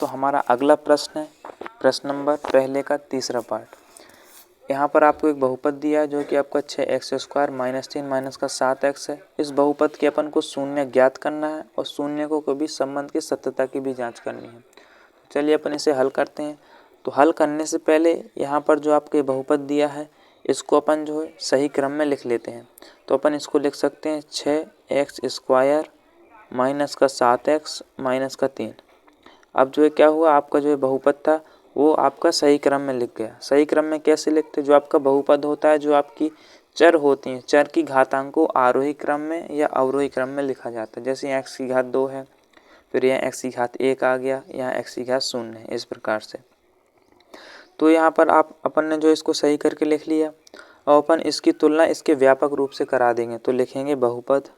तो हमारा अगला प्रश्न है प्रश्न नंबर पहले का तीसरा पार्ट। यहाँ पर आपको एक बहुपद दिया है जो कि आपका 6x² - 3 माइनस का 7x है। इस बहुपद के अपन को शून्य ज्ञात करना है और शून्य को कभी संबंध की सत्यता की भी जांच करनी है। चलिए अपन इसे हल करते हैं। तो हल करने से पहले यहाँ पर जो आपके बहुपद दिया है इसको अपन जो है सही क्रम में लिख लेते हैं। तो अपन इसको लिख सकते हैं 6x² माइनस का 7x माइनस का 3। अब जो है क्या हुआ, आपका जो है बहुपद था वो आपका सही क्रम में लिख गया। सही क्रम में कैसे लिखते, जो आपका बहुपद होता है, जो आपकी चर होती हैं, चर की घातांक को आरोही क्रम में या अवरोही क्रम में लिखा जाता है। जैसे यहाँ x की घात 2 है, फिर यहाँ x की घात 1 आ गया, यहाँ x की घात 0 है, इस प्रकार से। तो यहाँ पर अपन ने जो इसको सही करके लिख लिया और अपन इसकी तुलना इसके व्यापक रूप से करा देंगे। तो लिखेंगे बहुपद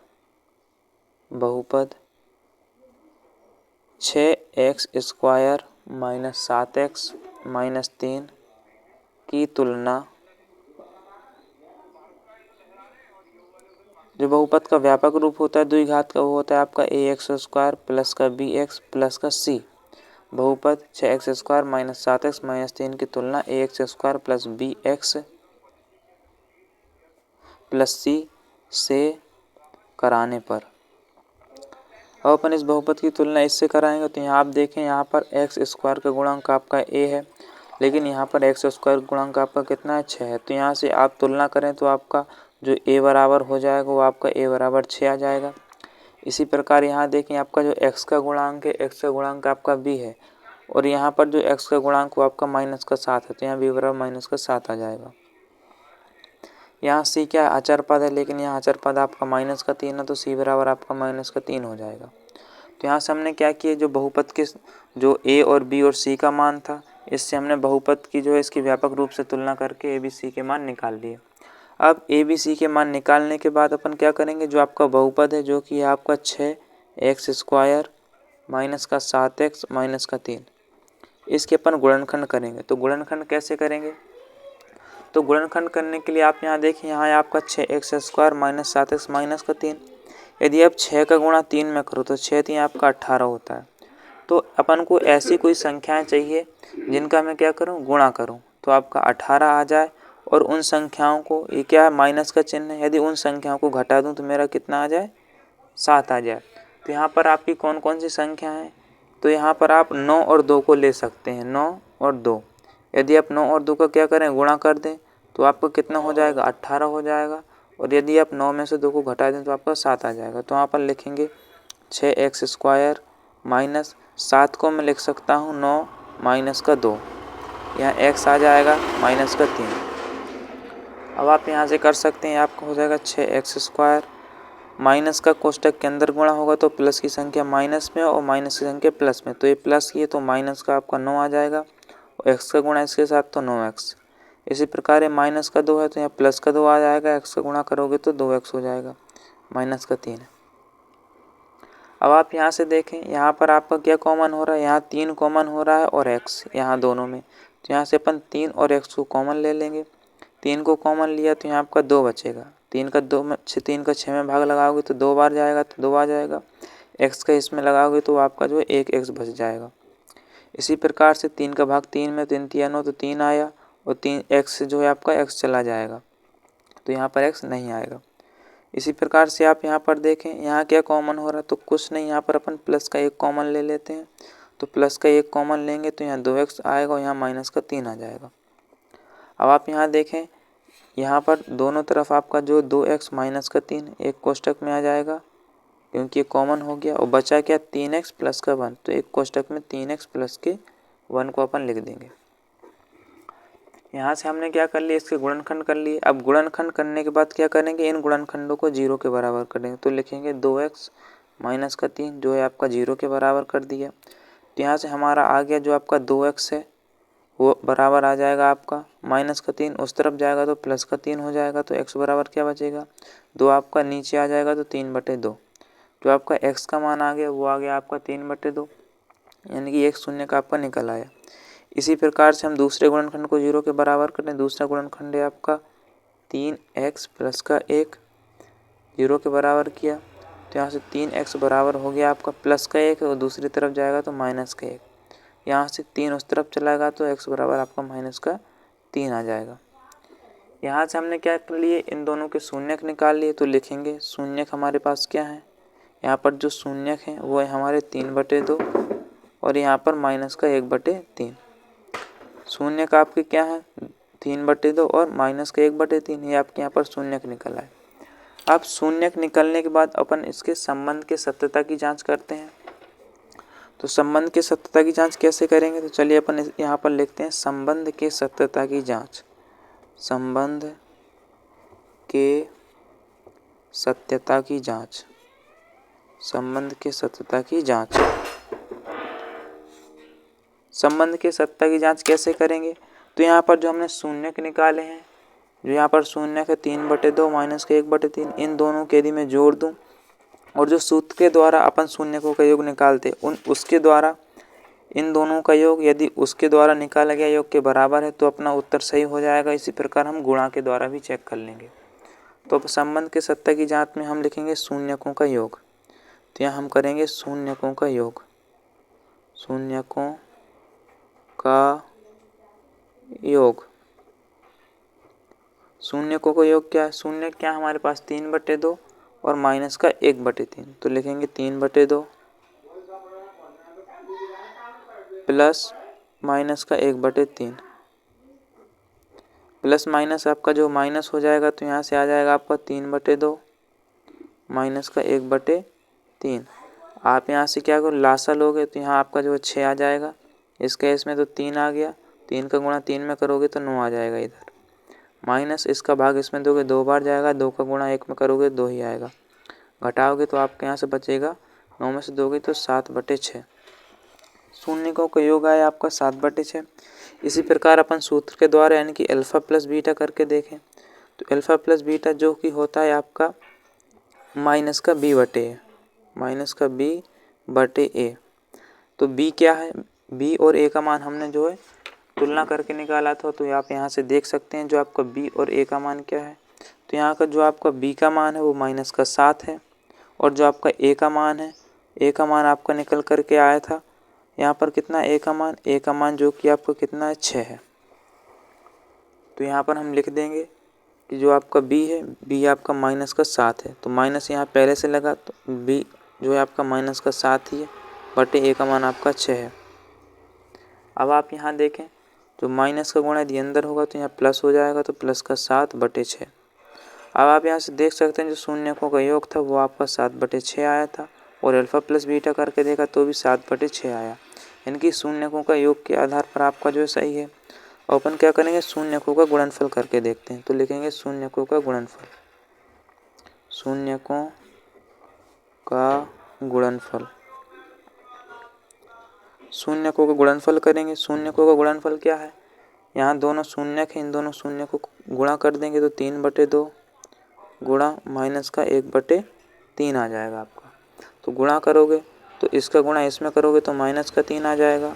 6x² - 7x - 3 की तुलना, जो बहुपद का व्यापक रूप होता है द्विघात का, वो होता है आपका ax² प्लस का bx प्लस का c। बहुपद 6x² - 7x - 3 की तुलना ax² plus bx plus c से कराने पर। अब अपन इस बहुपद की तुलना इससे कराएंगे तो यहाँ आप देखें, यहाँ पर x² का गुणांक आपका a है, लेकिन यहाँ पर x² गुणांक आपका कितना है, 6 है। तो यहाँ से आप तुलना करें तो आपका जो a बराबर हो जाएगा वो आपका a बराबर 6 आ जाएगा। इसी प्रकार यहाँ देखें, आपका जो x का गुणांक है, x का गुणांक आपका b है, और यहाँ पर जो x का गुणांक वो आपका माइनस का 7 है, तो यहाँ b बराबर माइनस का 7 आ जाएगा। यहाँ c क्या है, अचर पद है, लेकिन यहाँ अचर पद आपका माइनस का 3 है, तो c बराबर आपका माइनस का 3 हो जाएगा। तो यहाँ से हमने क्या किया, जो बहुपद के जो a और b और c का मान था, इससे हमने बहुपद की जो है इसकी व्यापक रूप से तुलना करके a b c के मान निकाल लिए। अब a b c के मान निकालने के बाद अपन क्या करेंगे, जो आपका बहुपद है जो कि आपका 6x² माइनस का 7x माइनस का 3, इसके अपन गुणनखंड करेंगे। तो गुणनखंड कैसे करेंगे, तो गुणनखंड करने के लिए आप यहाँ देखें, यहाँ है आपका 6x² माइनस 7x माइनस का 3। यदि आप 6 का गुणा 3 में करो तो 6 3 आपका 18 होता है। तो अपन को ऐसी कोई संख्याएं चाहिए जिनका मैं क्या करूं, गुणा करूं, तो आपका 18 आ जाए। और उन संख्याओं को, ये क्या है, माइनस का चिन्ह है, यदि उन संख्याओं को घटा दूं तो मेरा कितना आ जाए, 7 आ जाए। तो यहाँ पर आपकी कौन कौन सी संख्या है, तो यहाँ पर आप 9 और 2 को ले सकते हैं, 9 और 2। यदि आप 9 और 2 का क्या करें, गुणा कर दें, तो आपको कितना हो जाएगा, 18 हो जाएगा। और यदि आप 9 में से 2 को घटा दें तो आपका 7 आ जाएगा। तो यहाँ पर लिखेंगे 6x² माइनस 7 को मैं लिख सकता हूँ 9 माइनस का 2, यहाँ x आ जाएगा माइनस का 3। अब आप यहाँ से कर सकते हैं, आपका हो जाएगा 6x² माइनस का कोष्टक के अंदर गुणा होगा तो प्लस की संख्या माइनस में और माइनस की संख्या प्लस में, तो ये प्लस की है तो माइनस का आपका 9 आ जाएगा, और x का गुणा इसके साथ तो 9x। इसी प्रकार माइनस का 2 है तो यहाँ प्लस का 2 आ जाएगा, x का गुणा करोगे तो 2x हो जाएगा, माइनस का 3 है। अब आप यहाँ से देखें, यहाँ पर आपका क्या कॉमन हो रहा है, यहाँ 3 कॉमन हो रहा है और x यहाँ दोनों में, तो यहाँ से अपन 3 और x को कॉमन ले लेंगे। 3 को कॉमन लिया तो यहाँ आपका 2 बचेगा, 3 का 6 में भाग लगाओगे तो 2 बार जाएगा तो 2 आ जाएगा। x का इसमें लगाओगे तो आपका जो है 1 x बच जाएगा। इसी प्रकार से 3 का भाग 3 में, 3 3 9 तो 3 आया, और 3 x जो है आपका x चला जाएगा, तो यहाँ पर x नहीं आएगा। इसी प्रकार से आप यहाँ पर देखें, यहाँ क्या कॉमन हो रहा है, तो कुछ नहीं, यहाँ पर अपन प्लस का 1 कॉमन ले लेते हैं। तो प्लस का 1 कॉमन लेंगे तो यहाँ 2x आएगा और यहाँ माइनस का 3 आ जाएगा। अब आप यहाँ देखें, यहाँ पर दोनों तरफ आपका जो 2x माइनस का 3 एक कोष्टक में आ जाएगा, क्योंकि ये कॉमन हो गया, और बचा क्या, 3x प्लस का 1, तो एक कोष्टक में 3x प्लस के 1 को अपन लिख देंगे। यहाँ से हमने क्या कर लिया, इसके गुणनखंड कर लिए। अब गुणनखंड करने के बाद क्या करेंगे, इन गुणनखंडों को 0 के बराबर कर देंगे। तो लिखेंगे 2x माइनस का 3 जो है आपका 0 के बराबर कर दिया। तो यहाँ से हमारा आ गया जो आपका 2x है वो बराबर आ जाएगा आपका माइनस का 3, उस तरफ जाएगा तो प्लस का 3 हो जाएगा, तो x बराबर क्या बचेगा, 2 आपका नीचे आ जाएगा तो 3/2। जो आपका x का मान आ गया वो आ गया आपका 3/2, यानी कि 1 शून्य का आपका निकल आया। इसी प्रकार से हम दूसरे गुणनखंड को 0 के बराबर करें। दूसरा गुणनखंड है आपका 3x प्लस का 1, 0 के बराबर किया, तो यहाँ से 3x बराबर हो गया आपका प्लस का 1 और दूसरी तरफ जाएगा तो माइनस का 1। यहाँ से 3 उस तरफ चलाएगा तो x बराबर आपका -3 आ जाएगा। यहाँ से हमने क्या कर लिए, इन दोनों के शून्यक निकाल लिए। तो लिखेंगे शून्यक हमारे पास क्या है, यहाँ पर जो शून्यक है वो है हमारे 3/2 और यहाँ पर -1/3। शून्यक आपके क्या है 3/2 और -1/3, ये आपके यहाँ पर शून्यक निकल आए। अब शून्यक निकलने के बाद अपन इसके संबंध के सत्यता की जांच करते हैं। तो संबंध के सत्यता की जांच कैसे करेंगे, तो चलिए अपन यहाँ पर लिखते हैं संबंध के सत्यता की जांच। संबंध के सत्यता की जांच, संबंध के सत्यता की जांच। संबंध के सत्यता की जांच कैसे करेंगे, तो यहाँ पर जो हमने शून्यक निकाले हैं, जो यहाँ पर शून्यक है 3/2 -1/3, इन दोनों के यदि मैं जोड़ दूं और जो सूत्र के द्वारा अपन शून्यकों का योग निकालते उसके द्वारा इन दोनों का योग यदि उसके द्वारा निकाला गया योग के बराबर है तो अपना उत्तर सही हो जाएगा। इसी प्रकार हम गुणा के द्वारा भी चेक कर लेंगे। तो अब संबंध के सत्यता की जांच में हम लिखेंगे शून्यकों का योग। तो यहाँ हम करेंगे शून्यकों का योग, शून्यकों का योग। शून्यकों का योग क्या है, शून्य क्या हमारे पास 3/2 और -1/3। तो लिखेंगे 3/2 प्लस -1/3। प्लस माइनस आपका जो माइनस हो जाएगा तो यहाँ से आ जाएगा आपका 3/2 -1/3। आप यहाँ से क्या करो लासा लोगे तो यहाँ आपका जो 6 आ जाएगा। इस केस में तो 3 आ गया, 3 का गुणा 3 में करोगे तो 9 आ जाएगा इधर। माइनस इसका भाग इसमें दोगे 2 बार जाएगा, 2 का गुणा 1 में करोगे 2 ही आएगा। घटाओगे तो आपके यहाँ से बचेगा, 9 में से दोगे तो 7/6। शून्यकों का योग आया आपका 7/6। इसी प्रकार अपन सूत्र के द्वारा यानी कि अल्फा प्लस बीटा करके देखें तो अल्फा प्लस बीटा जो कि होता है आपका -b/a, -b/a। तो b क्या है, b और a का मान हमने जो है तुलना करके निकाला था। तो आप यहाँ से देख सकते हैं जो आपका b और a का मान क्या है। तो यहाँ का जो आपका b का मान है वो -7 है और जो आपका a का मान है, a का मान आपका निकल करके आया था यहाँ पर कितना, a का मान जो कि आपका कितना है 6 है। तो यहाँ पर हम लिख देंगे कि जो आपका b है, b आपका -7 है। तो माइनस यहाँ पहले से लगा तो b जो है आपका -7 ही है बटे a का मान आपका 6 है। अब आप यहाँ देखें जो माइनस का गुणा यदि अंदर होगा तो यहाँ प्लस हो जाएगा, तो प्लस का 7/6। अब आप यहाँ से देख सकते हैं जो शून्यकों का योग था वो आपका 7/6 आया था और अल्फा प्लस बीटा करके देखा तो भी 7/6 आया। यानी कि शून्यकों का योग के आधार पर आपका जो सही है। और अपन क्या करेंगे शून्यकों का गुणनफल करके देखते हैं। तो लिखेंगे शून्यकों का गुणनफल, शून्यकों का गुणनफल। शून्यकों का गुणनफल करेंगे। शून्यकों का गुणनफल क्या है, यहाँ दोनों शून्यक हैं, इन दोनों शून्यकों को गुणा कर देंगे तो 3/2 गुणा -1/3 आ जाएगा आपका। तो गुणा करोगे तो इसका गुणा इसमें करोगे तो -3 आ जाएगा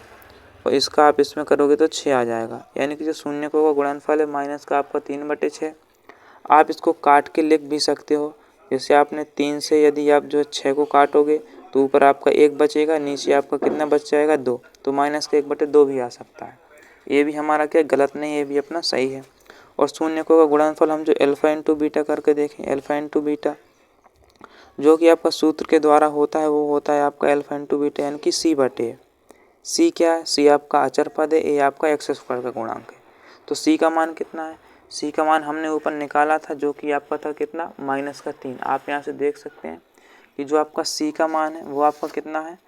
और इसका आप इसमें करोगे तो 6 आ जाएगा। यानी कि जो शून्यकों का गुणनफल है माइनस का आपका 3/6। आप इसको काट के लिख भी सकते हो, जैसे आपने 3 से यदि आप जो 6 को काटोगे तो ऊपर आपका 1 बचेगा, नीचे आपका कितना बच जाएगा 2, तो -1/2 भी आ सकता है। ये भी हमारा क्या गलत नहीं, ये भी अपना सही है। और शून्यकों का गुणनफल हम जो अल्फा इंटू बीटा करके देखें, अल्फा इंटू बीटा जो कि आपका सूत्र के द्वारा होता है वो होता है आपका अल्फा इंटू बीटा यानी कि c/a। c क्या है, c आपका अचर पद है, a आपका x² का गुणांक है। तो c का मान कितना है, c का मान हमने ऊपर निकाला था जो कि आपका था कितना -3। आप यहाँ से देख सकते हैं कि जो आपका c का मान है वो आपका कितना है,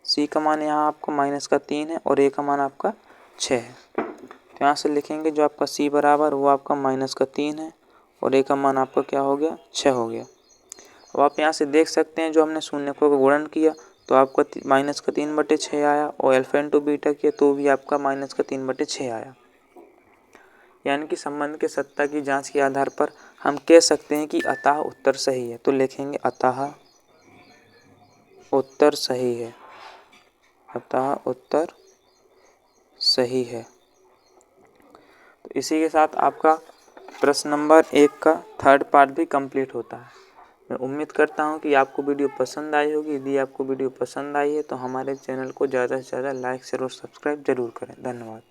c का मान यहाँ आपका -3 है और a का मान आपका 6 है। तो यहाँ से लिखेंगे जो आपका c बराबर वो आपका -3 है और a का मान आपका क्या हो गया 6 हो गया। अब आप यहाँ से देख सकते हैं जो हमने शून्यकों का गुणन किया तो आपका -3/6 आया और अल्फा इंटू बीटा किया तो भी आपका -3/6 आया। यानी कि संबंध के सत्ता की जांच के आधार पर हम कह सकते हैं कि अतः उत्तर सही है। तो लिखेंगे अतः उत्तर सही है, अतः उत्तर सही है। तो इसी के साथ आपका प्रश्न नंबर 1 का थर्ड पार्ट भी कंप्लीट होता है। मैं उम्मीद करता हूँ कि आपको वीडियो पसंद आई होगी। यदि आपको वीडियो पसंद आई है तो हमारे चैनल को ज़्यादा से ज़्यादा लाइक शेयर और सब्सक्राइब जरूर करें। धन्यवाद।